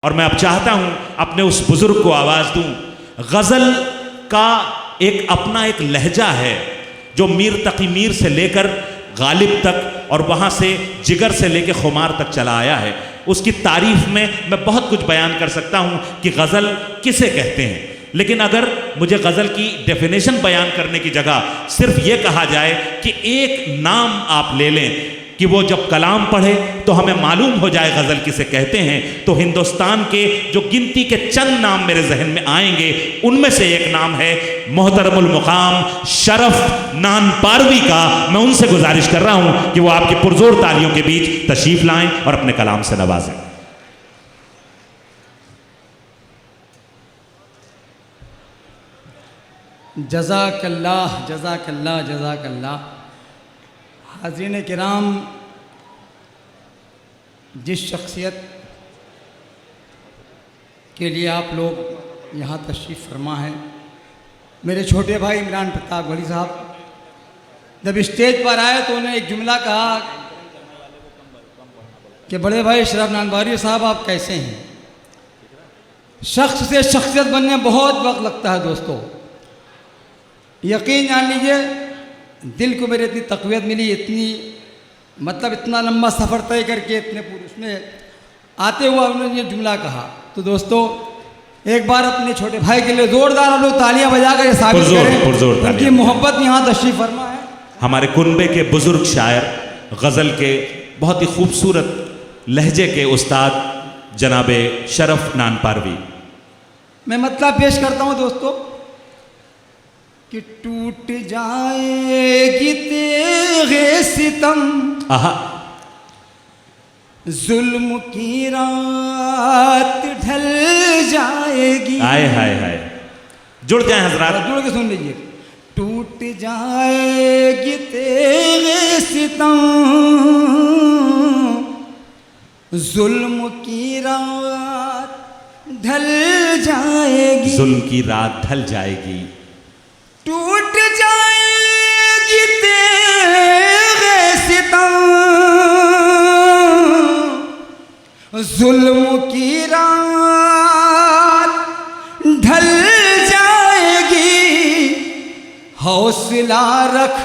और मैं अब चाहता हूं अपने उस बुजुर्ग को आवाज दूं। गजल का एक अपना एक लहजा है जो मीर तकी मीर से लेकर गालिब तक और वहां से जिगर से लेकर खुमार तक चला आया है। उसकी तारीफ में मैं बहुत कुछ बयान कर सकता हूं कि गजल किसे कहते हैं, लेकिन अगर मुझे गजल की डेफिनेशन बयान करने की जगह सिर्फ ये कहा जाए कि एक नाम आप ले लें कि वो जब कलाम पढ़े तो हमें मालूम हो जाए गज़ल किसे कहते हैं, तो हिंदुस्तान के जो गिनती के चंद नाम मेरे जहन में आएंगे उनमें से एक नाम है मोहतरमुल मुकाम शरफ नानपारवी का। मैं उनसे गुजारिश कर रहा हूं कि वो आपकी पुरजोर तालियों के बीच तशरीफ लाएं और अपने कलाम से नवाजें। जज़ाकल्लाह जज़ाकल्लाह जज़ाकल्लाह। हाज़रीन किराम, जिस शख्सियत के लिए आप लोग यहाँ तशरीफ़ फरमा है, मेरे छोटे भाई इमरान प्रताप गढ़ी साहब जब स्टेज पर आए तो उन्होंने एक जुमला कहा कि बड़े भाई शरफ नानपारवी साहब आप कैसे हैं। शख्स से शख्सियत बनने में बहुत वक्त लगता है दोस्तों, यकीन जान लीजिए। दिल को मेरे इतनी तक़वियत मिली, इतनी मतलब इतना लंबा सफ़र तय करके इतने पूरे उसमें आते हुए उन्होंने ये जुमला कहा। तो दोस्तों एक बार अपने छोटे भाई के लिए ज़ोरदार लोग तालियां बजाकर ये साबित करें उनकी मोहब्बत यहाँ तशरीफ़ फरमा है। हमारे कुनबे के बुजुर्ग शायर, गज़ल के बहुत ही खूबसूरत लहजे के उस्ताद जनाबे शरफ नानपारवी। मैं मतलब पेश करता हूँ दोस्तों कि टूट जाएगी तेरे सितम, आहा, जुल्म की रात ढल जाएगी। हाय हाय हाय, जुड़ जाए हजरात, जुड़ के सुन लीजिए। टूट जाएगी तेरे सितम, जुल्म की रात ढल जाएगी। जुल्म की रात ढल जाएगी। टूट जाएगी तेरे सितम, जुल्म की रात ढल जाएगी। हौसला रख,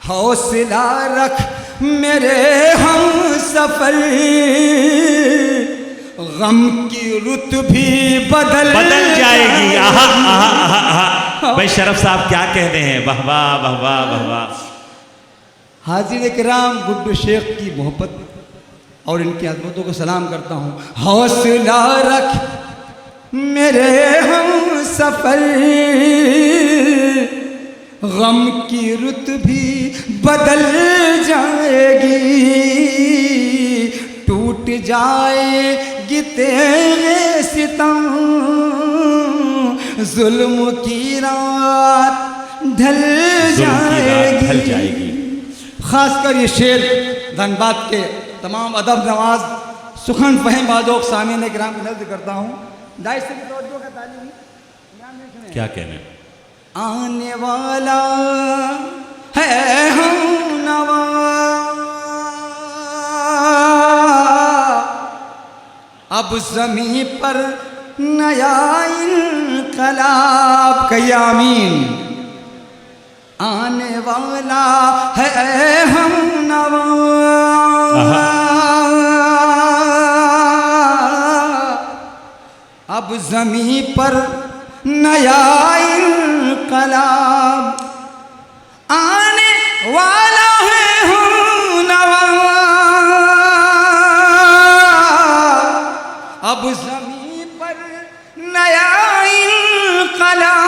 हौसला रख मेरे हम सफर, गम की रुत भी बदल जाएगी। आहा आहा आहा आहा। भाई शरफ साहब क्या कह रहे हैं, वाह वाह वाह वाह वाह वाह। हाज़िर किराम, गुड्डू शेख की मोहब्बत और इनकी अज़मतों को सलाम करता हूँ। हौसला रख मेरे हम सफर, गम की रुत भी बदल जाएगी। टूट जाएगी तेरे सितम, जुल्म की रात ढल जाएगी। खासकर ये शेर धनबाद के तमाम अदब नवाज सुखन फहम बादोक सामीन किराम को नज़्र करता हूँ। दाइश से तवज्जो का तालीम क्या कहने, आने वाला है हम नवा, अब ज़मीं पर नया इनकलाब, कहिए आमीन। आने वाला है हम नवा, अब ज़मीं पर नया इनकलाब, आने वाला है हम नवा, अब ज़मीं पर नया इनकलाब।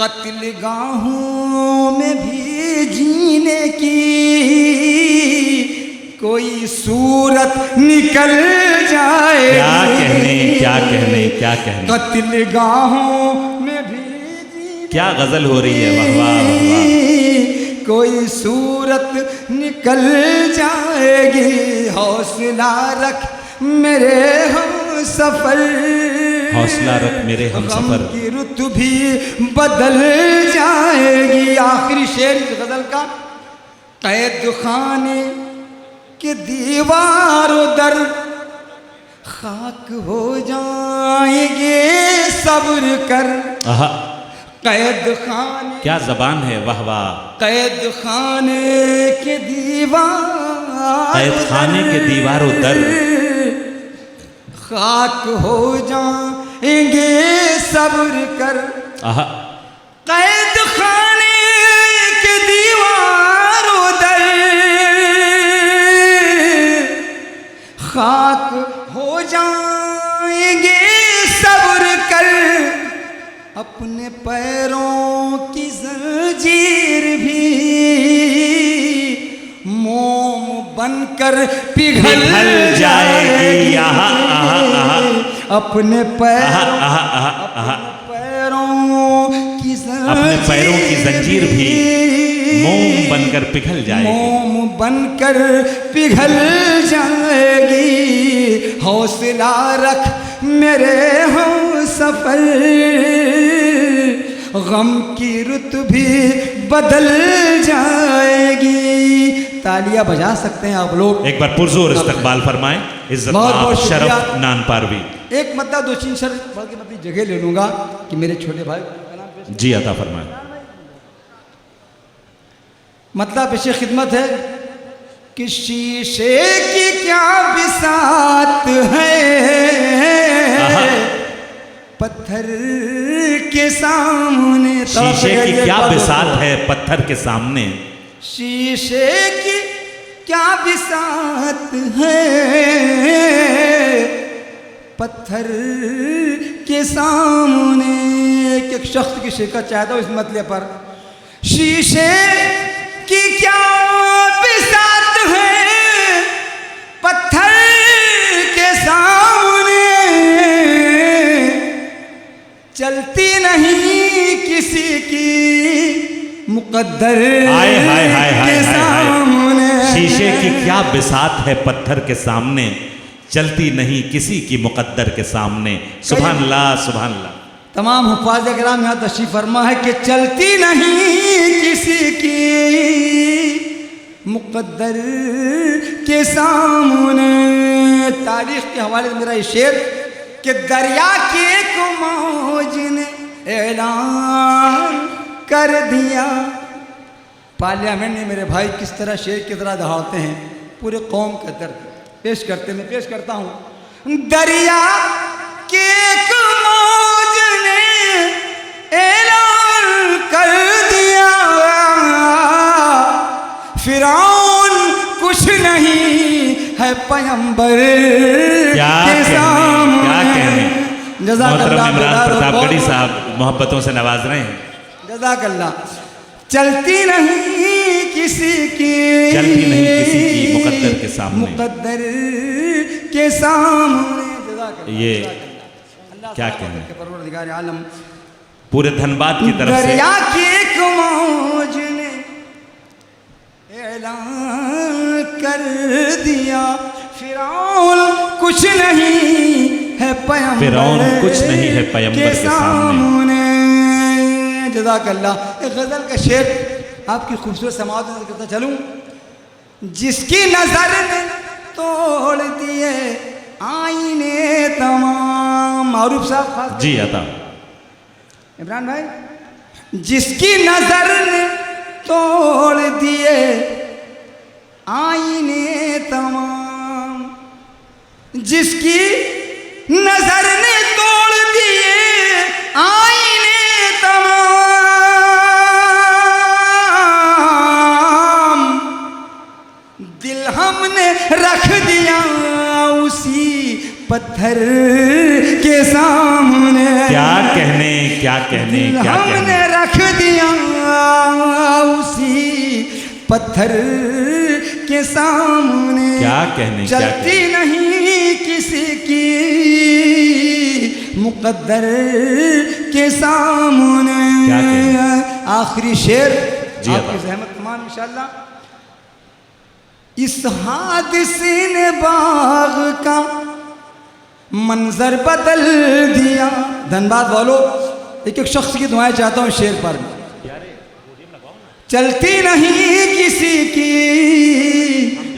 कत्ल गाहों में भी जीने की कोई सूरत निकल जाए। क्या कहने क्या कहने क्या कहने। कत्ल गाहों में भी क्या गजल हो रही है, वाह वाह वाह। कोई सूरत निकल जाएगी। हौसला रख मेरे हम सफर, हौसला रख मेरे हम सफर, की रुत भी बदल जाएगी। आखिरी शेर इस गजल का, कैद खाने कि दीवारों दर खाक हो जाएंगे सब्र कर। आहा, कैद खाने, क्या जबान है, वाह वाह। कैद खाने के दीवार, कैद खाने के दीवारों दर खाक हो जाएंगे सब्र कर। आहा, कैद खाने के दीवारों दर खाक हो जाएंगे सब्र कर। अपने पैरों की जंजीर भी मोम बनकर पिघल जाएगी। आहा, आहा, आहा। अपने पैरों अपने पैरों की जंजीर भी मोम बनकर पिघल जाएगी। मोम बनकर पिघल जाएगी। हौसला रख मेरे हमसफर, गम की रुत भी बदल जाएगी। तालियां बजा सकते हैं आप लोग। एक बार पुरजोर इस्तकबाल फरमाएं। इज्जत बहुत माफ, बहुत शरफ शुक्रिया। नान पारवी। एक मतलब दो तीन शर्त बल्कि मैं अपनी जगह ले लूंगा कि मेरे छोटे भाई जी अता फरमाएं। मतलब पेशे खिदमत है कि शीशे की क्या बिसात है, पत्थर के सामने। शीशे की क्या बिसात है पत्थर के सामने। शीशे की क्या बिसात है पत्थर के सामने। एक शख्स की शिरकत चाहता हूँ इस मतले पर। शीशे की क्या बिसात है पत्थर के सामने, चलती नहीं किसी की मुकद्दर के सामने। शीशे की क्या बिसात है पत्थर के सामने, चलती नहीं किसी की मुकद्दर के सामने। सुभान अल्लाह, सुभान अल्लाह। तमाम हुफ़ाज़ किराम यहाँ तशरीफ़ फरमा है कि चलती नहीं किसी की मुकद्दर के सामने। तारीख़ के हवाले से मेरा ये शेर कि दरिया की एक मौज ने ऐलान कर दिया। पार्लियामेंट में मेरे भाई किस तरह शेर की तरह दहाड़ते हैं, पूरे कौम का दर्द पेश करते। मैं पेश करता हूँ। दरिया के एक मौज ने ऐलान कर दिया, फिरौन कुछ नहीं है पैगंबर के सामने। क्या कहने। मोहतरम इमरान प्रतापगढ़ी साहब मोहब्बतों से नवाज रहे हैं। जज़ाकल्लाह। चलती नहीं किसी की, चलती नहीं किसी की मुकद्दर के सामने, मुकद्दर के सामने। ये क्या कहने। परवरदिगार आलम पूरे धनबाद की तरफ से दरिया की एक मौज ने ऐलान कर दिया, फिरौन कुछ नहीं है पैगंबर, फिरौन कुछ नहीं है पैगंबर के सामने। जज़ाकल्लाह। एक गज़ल का शेर आपकी खूबसूरत समाअत में करता चलूं। जिसकी नजर ने तोड़ दिए आईने तमाम। मारूफ साहब खास जी अता। इमरान भाई। जिसकी नजर ने तोड़ दिए आईने तमाम, जिसकी नजर ने तोड़ दिए आईने तमाम, दिल हमने रख दिया उसी पत्थर के सामने। क्या कहने, क्या कहने, क्या हमने कहने। रख दिया उसी पत्थर के सामने। क्या कहने, क्या चलती कहने। नहीं किसी की मुकद्दर के सामने। क्या कहने। आखिरी शेर जी आपकी ज़हमत तमाम इंशाअल्लाह। इस हादसे ने बाग का मंजर बदल दिया। धनबाद वालों, एक एक शख्स की दुआएं चाहता हूँ शेर पर। चलती नहीं किसी की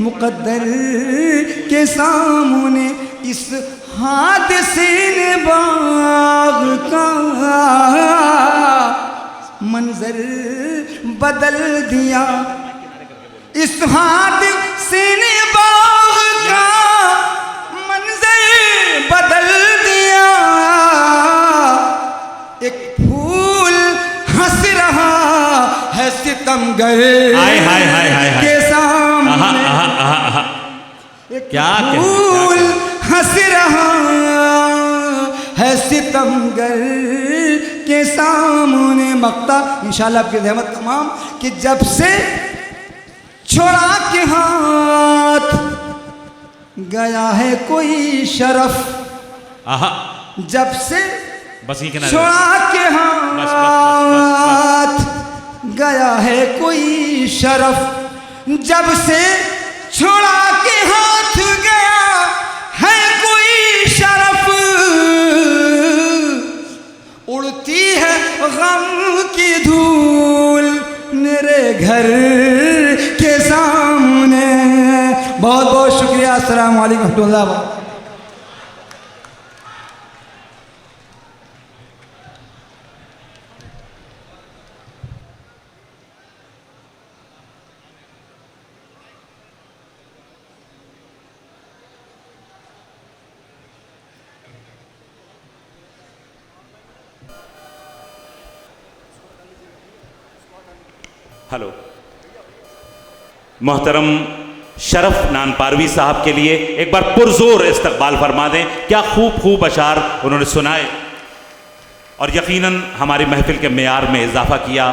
मुकद्दर के सामने इस हादसे ने बाग का मंजर बदल दिया। इस हादसे ने बाग का मंजर बदल दिया। एक फूल हंस रहा है सितमगर हाय हाय हाय हाय हाय। के सामने। एक क्या फूल हंस रहा है सितमगर के सामने। मक्ता इंशाल्लाह आपकी रहमत तमाम कि जब से छोड़ा के हाथ गया है कोई शरफ। आहा, जब से बस ये किनारे छोड़ा के हाथ गया है कोई शरफ। जब से छोड़ा के हाथ गया है कोई शरफ। उड़ती है गम की धूल मेरे घर के सामने। बहुत बहुत शुक्रिया। अस्सलाम वालेकुम रहमतुल्लाह व बरकातहू। हेलो, मोहतरम शरफ नानपारवी साहब के लिए एक बार पुरजोर इस्तकबाल फरमा दें। क्या खूब खूब अशार उन्होंने सुनाए और यकीनन हमारी महफिल के मेयार में इजाफा किया।